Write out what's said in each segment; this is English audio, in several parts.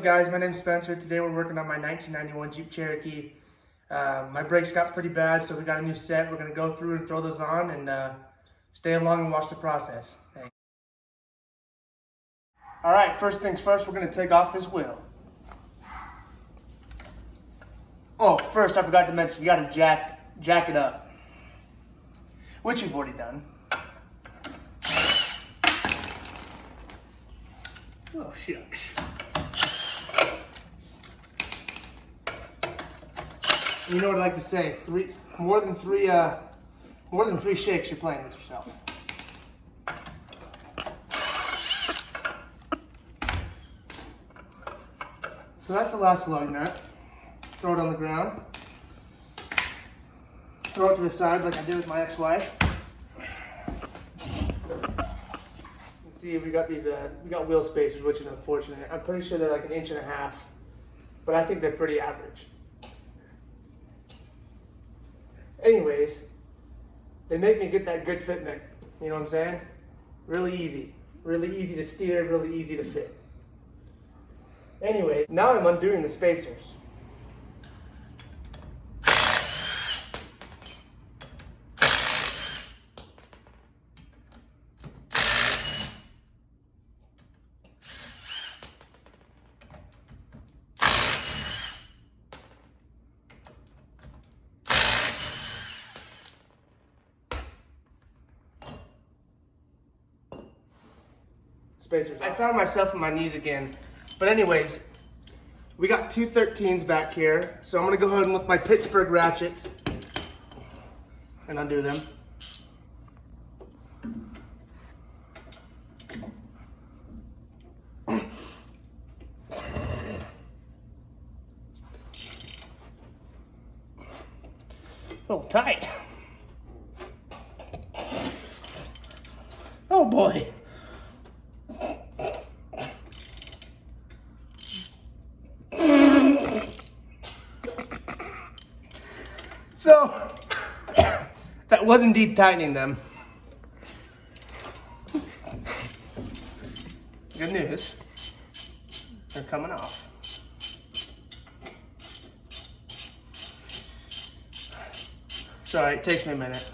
up guys, my name's Spencer. Today we're working on my 1991 Jeep Cherokee. My brakes got pretty bad, so we got a new set. We're going to go through and throw those on and stay along and watch the process. Thanks. Alright, first things first, we're going to take off this wheel. Oh, first I forgot to mention, you got to jack it up, which you've already done. Oh shucks. You know what I like to say, more than three shakes, you're playing with yourself. So that's the last lug nut. Throw it on the ground. Throw it to the side like I did with my ex-wife. See, we got these, we got wheel spacers, which is unfortunate. I'm pretty sure they're like 1.5 inches, but I think they're pretty average. Anyways, they make me get that good fitment. You know what I'm saying? Really easy to steer, really easy to fit. Anyway, now I'm undoing the spacers. I found myself on my knees again. But anyways, we got two 13s back here. So I'm gonna go ahead and lift my Pittsburgh ratchets and undo them. A little tight. Oh boy. So, that was indeed tightening them. Good news, they're coming off. Sorry, it takes me a minute.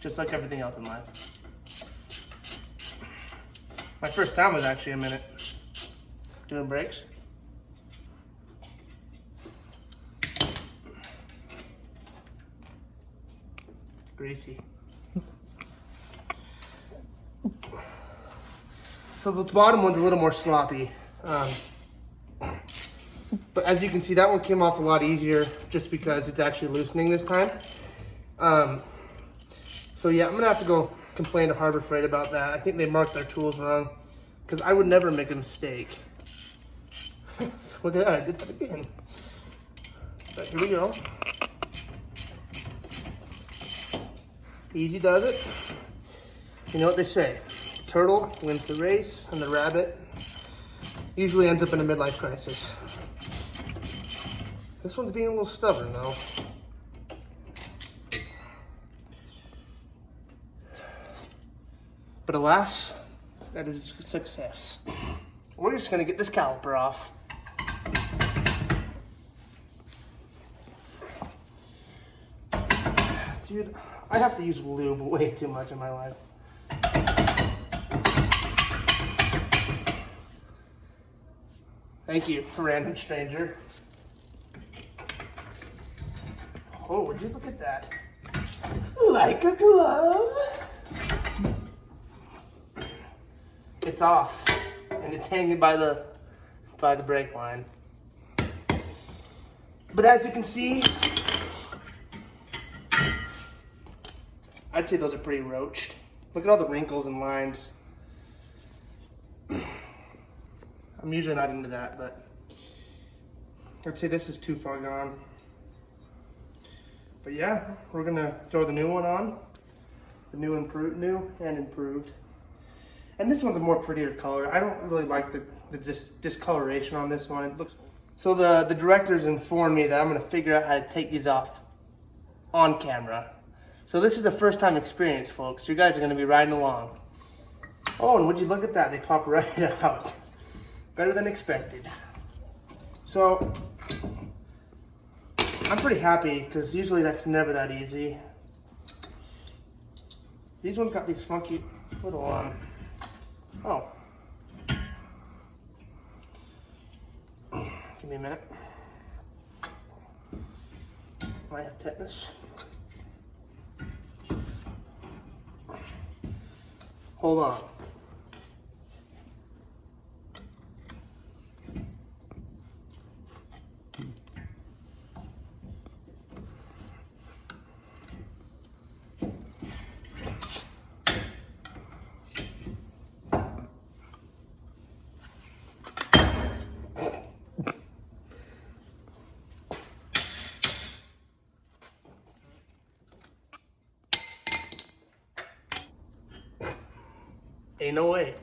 Just like everything else in life. My first time was actually a minute doing brakes. Greasy. So the bottom one's a little more sloppy. But as you can see, that one came off a lot easier just because it's actually loosening this time. So yeah, I'm gonna have to go complain to Harbor Freight about that. I think they marked their tools wrong because I would never make a mistake. So look at that, I did that again. But here we go. Easy does it. You know what they say, turtle wins the race and the rabbit usually ends up in a midlife crisis. This one's being a little stubborn though. But alas, that is a success. We're just gonna get this caliper off. Dude, I have to use lube way too much in my life. Thank you, random stranger. Oh, would you look at that? Like a glove. It's off, and it's hanging by the brake line. But as you can see, I'd say those are pretty roached. Look at all the wrinkles and lines. I'm usually not into that, but I'd say this is too far gone. But yeah, we're gonna throw the new one on. The new and improved. And this one's a more prettier color. I don't really like the discoloration on this one. It looks. So the directors informed me that I'm gonna figure out how to take these off on camera. So this is a first time experience, folks. You guys are gonna be riding along. Oh, and would you look at that? They pop right out. better than expected. So I'm pretty happy because usually that's never that easy. These ones got these funky little oh. Give me a minute. Might have tetanus. Hold on. Ain't no way.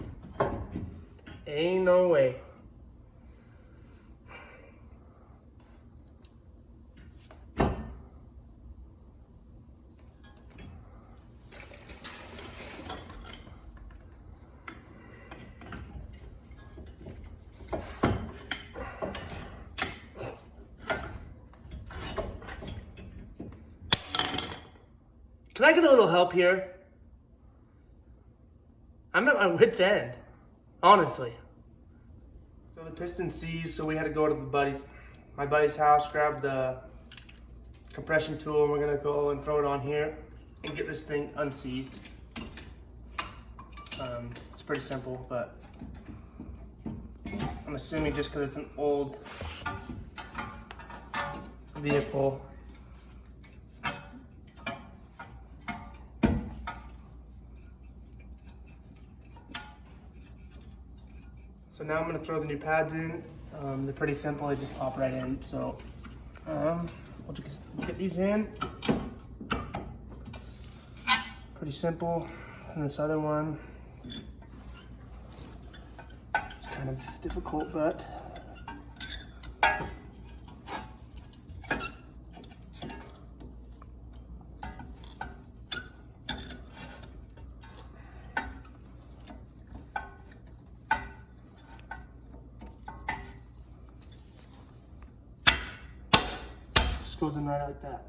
Ain't no way. Can I get a little help here? I'm at my wit's end, honestly. So the piston seized, so we had to go to my buddy's house, grab the compression tool, and we're gonna go and throw it on here and get this thing unseized. It's pretty simple, but I'm assuming just because it's an old vehicle. So now I'm going to throw the new pads in. They're pretty simple, they just pop right in. So we'll just get these in. Pretty simple. And this other one, it's kind of difficult, but goes in right like that.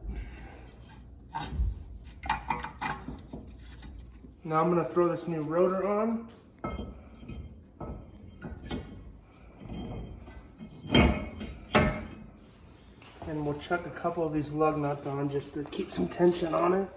Now I'm going to throw this new rotor on. And we'll chuck a couple of these lug nuts on just to keep some tension on it.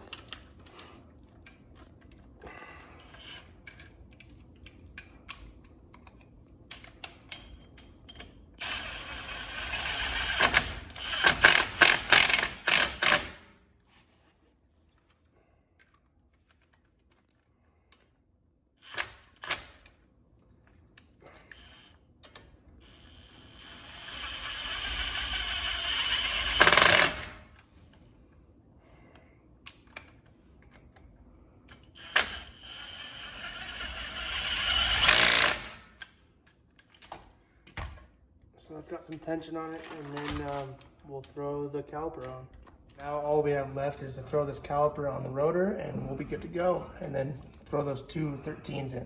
So it's got some tension on it, and then we'll throw the caliper on. Now all we have left is to throw this caliper on the rotor, and we'll be good to go. And then throw those two 13s in.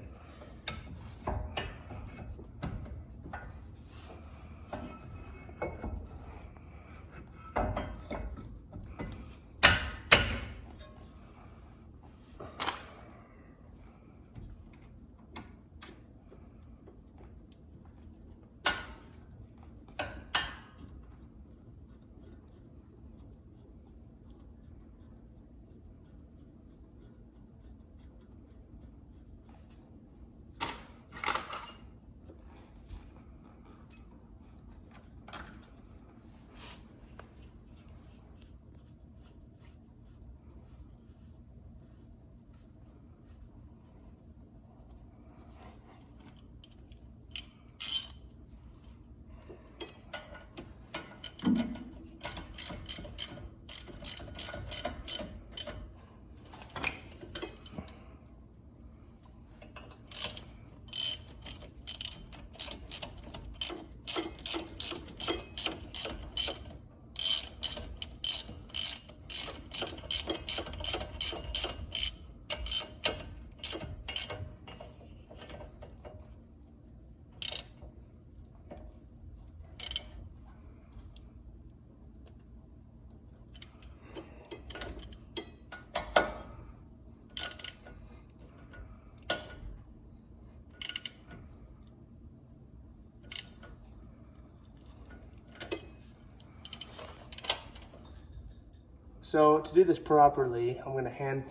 So to do this properly, I'm gonna hand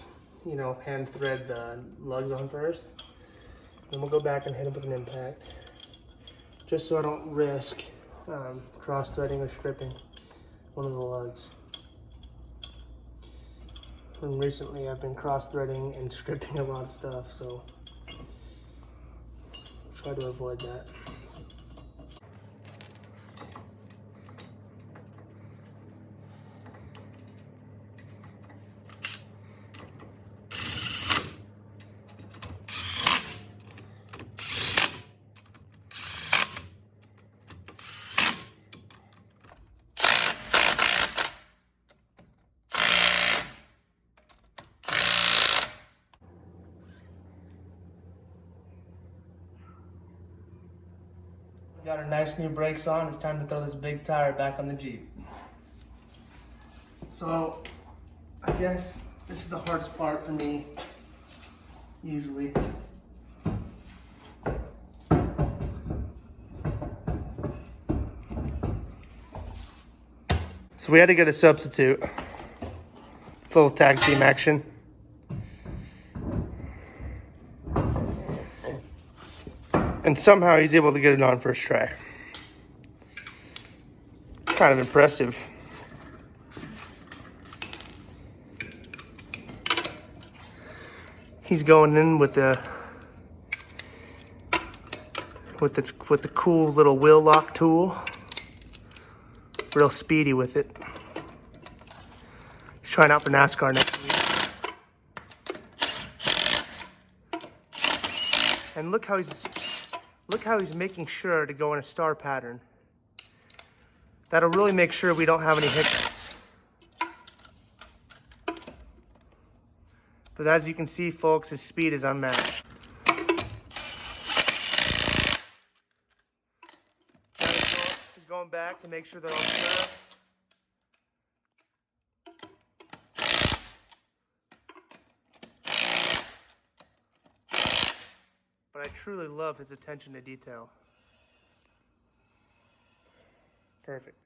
thread the lugs on first. Then we'll go back and hit them with an impact, just so I don't risk cross-threading or stripping one of the lugs. And recently I've been cross-threading and stripping a lot of stuff, so try to avoid that. Got our nice new brakes on. It's time to throw this big tire back on the Jeep. So I guess this is the hardest part for me, usually. So we had to get a substitute. It's a little tag team action. And somehow he's able to get it on first try. Kind of impressive. He's going in with the cool little wheel lock tool. Real speedy with it. He's trying out for NASCAR next week. And look how he's making sure to go in a star pattern. That'll really make sure we don't have any hiccups. But as you can see, folks, his speed is unmatched. He's going back to make sure they're all square. But I truly love his attention to detail. Perfect.